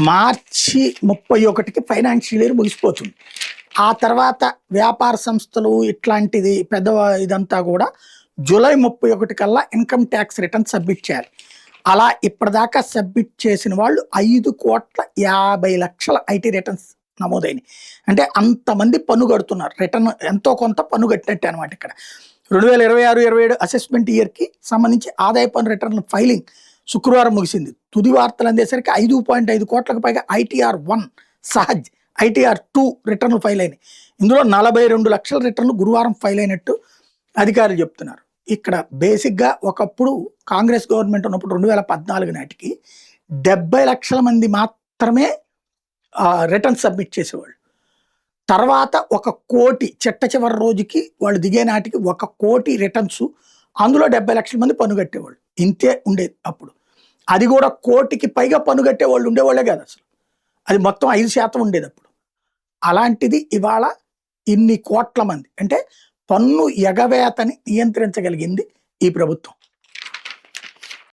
మార్చి 31కి financial year ముగిసిపోతుంది. ఆ తర్వాత వ్యాపార సంస్థలు ఇట్లాంటిది పెద్ద ఇదంతా కూడా జూలై 31 కల్లా ఇన్కమ్ ట్యాక్స్ రిటర్న్ సబ్మిట్ చేయాలి. అలా ఇప్పటిదాకా సబ్మిట్ చేసిన వాళ్ళు 5,50,00,000 ఐటీ రిటర్న్స్ నమోదైనవి. అంటే అంతమంది పన్ను కడుతున్నారు. రిటర్న్ ఎంతో కొంత పన్ను కట్టినట్టే అనమాట. ఇక్కడ 2026-27 అసెస్మెంట్ ఇయర్కి సంబంధించి ఆదాయ పన్ను రిటర్న్ ఫైలింగ్ శుక్రవారం ముగిసింది. తుది వార్తలు అందేసరికి 5.5 కోట్లకు పైగా ITR-1 సహజ్, ITR-2 రిటర్న్లు ఫైల్ అయినాయి. ఇందులో 42 లక్షల రిటర్న్లు గురువారం ఫైల్ అయినట్టు అధికారులు చెప్తున్నారు. ఇక్కడ బేసిక్గా ఒకప్పుడు కాంగ్రెస్ గవర్నమెంట్ ఉన్నప్పుడు 2014 నాటికి 70 లక్షల మంది మాత్రమే రిటర్న్ సబ్మిట్ చేసేవాళ్ళు. తర్వాత 1 కోటి చిట్ట చివరి రోజుకి వాళ్ళు దిగే నాటికి 1 కోటి రిటర్న్స్, అందులో 70 లక్షల మంది పన్ను కట్టేవాళ్ళు. ఇంతే ఉండేది అప్పుడు. అది కూడా 1 కోటికి పైగా పన్ను కట్టేవాళ్ళు ఉండేవాళ్ళే కాదు అసలు. అది మొత్తం 5% ఉండేది అప్పుడు. అలాంటిది ఇవాళ ఇన్ని కోట్ల మంది, అంటే పన్ను ఎగవేతని నియంత్రించగలిగింది ఈ ప్రభుత్వం.